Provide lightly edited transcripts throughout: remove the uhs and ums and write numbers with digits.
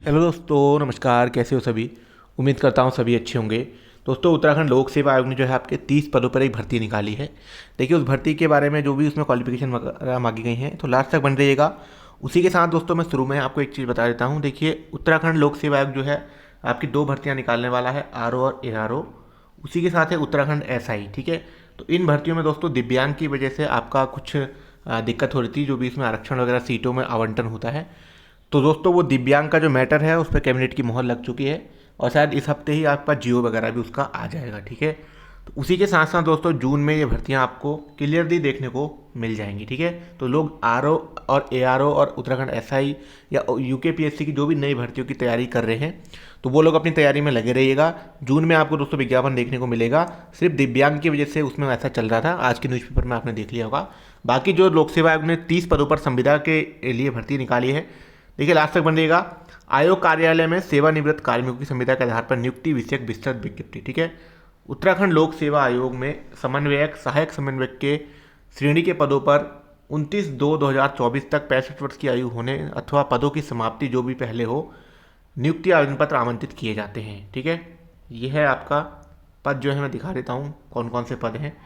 Hello दोस्तों, नमस्कार। कैसे हो सभी? उम्मीद करता हूँ सभी अच्छे होंगे। दोस्तों, उत्तराखंड लोक सेवा आयोग ने जो है आपके 30 पदों पर एक भर्ती निकाली है। देखिए, उस भर्ती के बारे में जो भी उसमें क्वालिफिकेशन वगैरह मांगी गई हैं, तो लास्ट तक बन रहिएगा। उसी के साथ दोस्तों, मैं शुरू में आपको एक चीज़ बता देता हूँ। देखिए, उत्तराखंड लोक सेवा आयोग जो है आपकी दो भर्तियाँ निकालने वाला है, आरओ और एआरओ। उसी के साथ है उत्तराखंड एसआई। ठीक है, तो इन भर्तियों में दोस्तों दिव्यांग की वजह से आपका कुछ दिक्कत हो रही थी, जो भी इसमें आरक्षण वगैरह सीटों में आवंटन होता है। तो दोस्तों, वो दिव्यांग का जो मैटर है उस पर कैबिनेट की मोहर लग चुकी है, और शायद इस हफ्ते ही आपका जियो वगैरह भी उसका आ जाएगा। ठीक है, तो उसी के साथ साथ दोस्तों जून में ये भर्तियां आपको क्लियरली देखने को मिल जाएंगी। ठीक है, तो लोग आरओ और एआरओ और उत्तराखंड एसआई या यूकेपीएससी की जो भी नई भर्तियों की तैयारी कर रहे हैं, तो वो लोग अपनी तैयारी में लगे रहिएगा। जून में आपको दोस्तों विज्ञापन देखने को मिलेगा। सिर्फ दिव्यांग की वजह से उसमें ऐसा चल रहा था, आज के न्यूज़पेपर में आपने देख लिया होगा। बाकी जो लोक सेवा आयोग ने 30 पदों पर संविदा के लिए भर्ती निकाली है, देखिए लास्ट तक बनिएगा। आयोग कार्यालय में सेवानिवृत्त कार्मिकों की संविदा के आधार पर नियुक्ति विषयक विस्तृत विज्ञप्ति। ठीक है, उत्तराखंड लोक सेवा आयोग में समन्वयक, सहायक समन्वयक के श्रेणी के पदों पर 29/2/2024 तक 65 वर्ष की आयु होने अथवा पदों की समाप्ति जो भी पहले हो, नियुक्ति आवेदन पत्र आमंत्रित किए जाते हैं। ठीक है, यह है आपका पद जो है, मैं दिखा देता हूँ कौन कौन से पद हैं।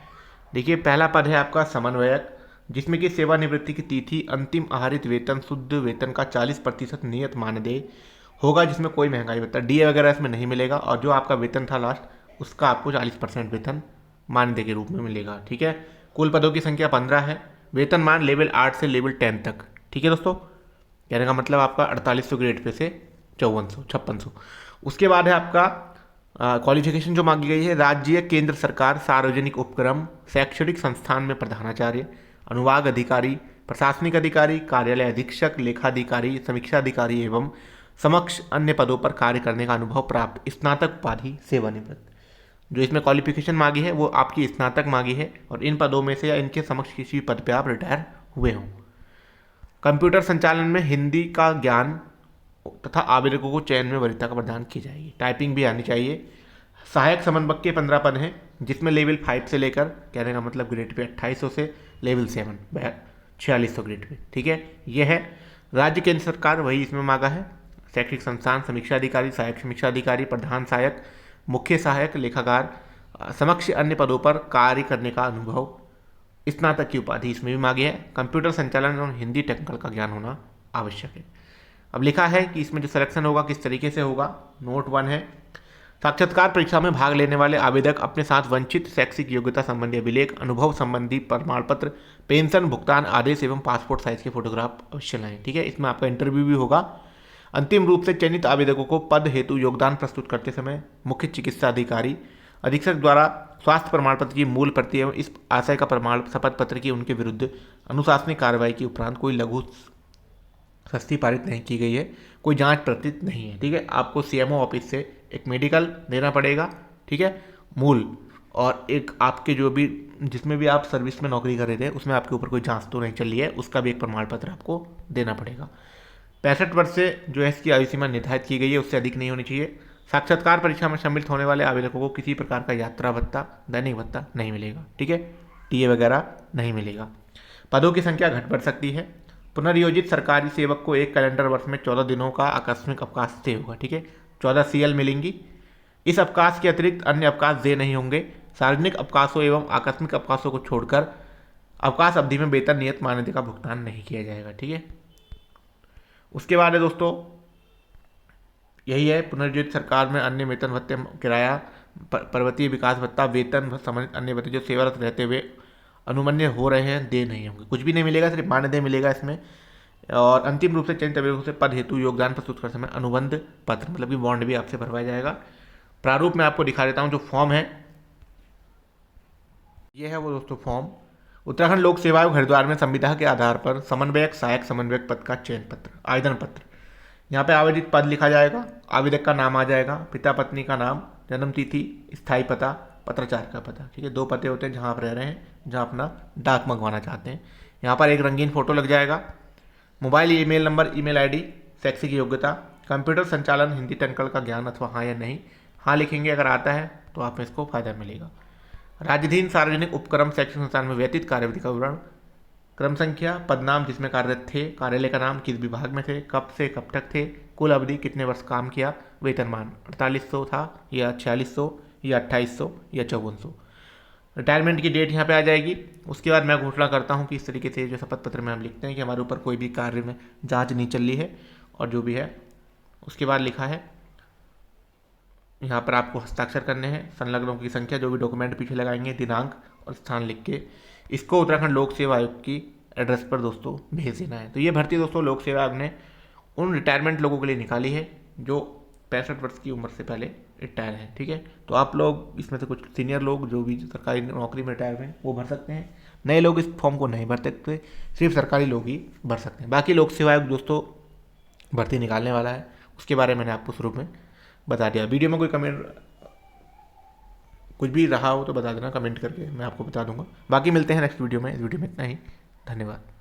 देखिए, पहला पद है आपका समन्वयक, जिसमें कि सेवानिवृत्ति की तिथि अंतिम आहरित वेतन शुद्ध वेतन का 40% नियत मानदेय होगा, जिसमें कोई महंगाई भत्ता डीए वगैरह इसमें नहीं मिलेगा, और जो आपका वेतन था लास्ट उसका आपको 40% वेतन मानदेय के रूप में मिलेगा। ठीक है, कुल पदों की संख्या 15 है। वेतन मान लेवल 8 से लेवल 10 तक। ठीक है दोस्तों, कहने का मतलब आपका 4800 ग्रेड पे से 5400 5600। उसके बाद है आपका क्वालिफिकेशन जो मांगी गई है, राज्य केंद्र सरकार सार्वजनिक उपक्रम शैक्षणिक संस्थान में प्रधानाचार्य, अनुवाद अधिकारी, प्रशासनिक अधिकारी, कार्यालय अधीक्षक, लेखाधिकारी, समीक्षा अधिकारी एवं समक्ष अन्य पदों पर कार्य करने का अनुभव प्राप्त स्नातक उपाधि सेवानिवृत्त। जो इसमें क्वालिफिकेशन मांगी है वो आपकी स्नातक मांगी है, और इन पदों में से या इनके समक्ष किसी पद पे आप रिटायर हुए हों। कंप्यूटर संचालन में हिंदी का ज्ञान तथा आवेदकों को चयन में वरीयता का प्रदान की जाएगी। टाइपिंग भी आनी चाहिए। सहायक समन्वयक के 15 पद हैं, जिसमें लेवल 5 से लेकर, कहने का मतलब ग्रेड पे 2800 से लेवल 7 4600 ग्रेड पे। ठीक है, यह है। राज्य केंद्र सरकार वही इसमें मांगा है। शैक्षिक संस्थान समीक्षा अधिकारी, सहायक समीक्षा अधिकारी, प्रधान सहायक, मुख्य सहायक, लेखाकार, समक्ष अन्य पदों पर कार्य करने का अनुभव, स्नातक की उपाधि इसमें भी मांगी है। कंप्यूटर संचालन और हिंदी टेक्निकल का ज्ञान होना आवश्यक है। अब लिखा है कि इसमें जो सिलेक्शन होगा किस तरीके से होगा। नोट 1 है, साक्षात्कार परीक्षा में भाग लेने वाले आवेदक अपने साथ वंचित शैक्षिक योग्यता संबंधी अभिलेख, अनुभव संबंधी प्रमाण पत्र, पेंशन भुगतान आदेश एवं पासपोर्ट साइज के फोटोग्राफ अवश्य लाएं। ठीक है, इसमें आपका इंटरव्यू भी होगा। अंतिम रूप से चयनित आवेदकों को पद हेतु योगदान प्रस्तुत करते समय मुख्य चिकित्सा अधिकारी अधीक्षक द्वारा स्वास्थ्य प्रमाण पत्र की मूल प्रति एवं इस आशय का प्रमाण शपथ पत्र की उनके विरुद्ध अनुशासनिक कार्रवाई के उपरांत कोई लघु सस्ती पारित नहीं की गई है, कोई जांच प्रतीत नहीं है। ठीक है, आपको सीएमओ ऑफिस से एक मेडिकल देना पड़ेगा। ठीक है, मूल, और एक आपके जो भी जिसमें भी आप सर्विस में नौकरी कर रहे थे उसमें आपके ऊपर कोई जांच तो नहीं चल रही है, उसका भी एक प्रमाण पत्र आपको देना पड़ेगा। 65 वर्ष से जो है इसकी आयु सीमा निर्धारित की गई है, उससे अधिक नहीं होनी चाहिए। साक्षात्कार परीक्षा में सम्मिलित होने वाले आवेदकों को किसी प्रकार का यात्रा भत्ता, दैनिक भत्ता नहीं मिलेगा। ठीक है, टीए वगैरह नहीं मिलेगा। पदों की संख्या घट बढ़ सकती है। पुनर्योजित सरकारी सेवक को एक कैलेंडर वर्ष में 14 दिनों का आकस्मिक अवकाश तय होगा। ठीक है, 14 सीएल मिलेंगी। इस अवकाश के अतिरिक्त अन्य अवकाश देय नहीं होंगे। सार्वजनिक अवकाशों एवं आकस्मिक अवकाशों को छोड़कर अवकाश अवधि में वेतन नियत मान्यता का भुगतान नहीं किया जाएगा। ठीक है, उसके बाद है दोस्तों, यही है पुनर्योजित सरकार में अन्य वेतन भत्ते, किराया, पर्वतीय विकास भत्ता, वेतन संबंधित अन्य भत्ते जो सेवारत रहते हुए अनुमन्य हो रहे हैं दे नहीं होंगे, कुछ भी नहीं मिलेगा, सिर्फ मानदेय मिलेगा इसमें। और अंतिम रूप से चयनित अभ्यर्थियों से पद हेतु योगदान प्रस्तुत करते समय अनुबंध पत्र, मतलब कि बॉन्ड भी आपसे भरवाया जाएगा। प्रारूप में आपको दिखा देता हूँ जो फॉर्म है, ये है वो दोस्तों फॉर्म। उत्तराखंड लोक सेवा आयोग हरिद्वार में संविदा के आधार पर समन्वयक, सहायक समन्वयक पद का चयन पत्र, आवेदन पत्र, यहाँ पे आवेदित पद लिखा जाएगा, आवेदक का नाम आ जाएगा, पिता पत्नी का नाम, जन्म तिथि, स्थायी पता, पत्राचार का पता। ठीक है, 2 पते होते हैं जहाँ आप रह रहे हैं, जहाँ अपना डाक मंगवाना चाहते हैं। यहाँ पर एक रंगीन फोटो लग जाएगा। Mobile, email number, email ID, शैक्षिक योग्यता, कंप्यूटर संचालन, हिंदी टेक्निकल का ज्ञान अथवा हाँ या नहीं। हाँ लिखेंगे अगर आता है तो आप में इसको फायदा मिलेगा। राज्याधीन सार्वजनिक उपक्रम शैक्षिक संस्थान में व्यतीत कार्यविधि का विवरण, क्रम संख्या, पदनाम जिसमें कार्यरत थे, कार्यालय का नाम, किस विभाग में थे, कब से कब तक थे, कुल अवधि कितने वर्ष काम किया, वेतनमान 4800 था या 4600 या 2800 या 5400। रिटायरमेंट की डेट यहाँ पे आ जाएगी। उसके बाद मैं घोषणा करता हूँ कि इस तरीके से जो शपथ पत्र में हम लिखते हैं कि हमारे ऊपर कोई भी कार्य में जांच नहीं चल रही है और जो भी है। उसके बाद लिखा है यहाँ पर आपको हस्ताक्षर करने हैं, संलग्नों की संख्या, जो भी डॉक्यूमेंट पीछे लगाएंगे, दिनांक और स्थान लिख के इसको उत्तराखंड लोक सेवा आयोग की एड्रेस पर दोस्तों भेज देना है। तो ये भर्ती दोस्तों लोक सेवा आयोग ने उन रिटायरमेंट लोगों के लिए निकाली है जो 65 वर्ष की उम्र से पहले रिटायर हैं। ठीक है, तो आप लोग इसमें से कुछ सीनियर लोग जो भी सरकारी नौकरी में रिटायर हैं वो भर सकते हैं। नए लोग इस फॉर्म को नहीं भर सकते, सिर्फ सरकारी लोग ही भर सकते हैं। बाकी लोक सेवा आयोग दोस्तों भर्ती निकालने वाला है, उसके बारे में मैंने आपको शुरू में बता दिया। वीडियो में कोई कमेंट कुछ भी रहा हो तो बता देना कमेंट करके, मैं आपको बता दूंगा। बाकी मिलते हैं नेक्स्ट वीडियो में। इस वीडियो में इतना ही, धन्यवाद।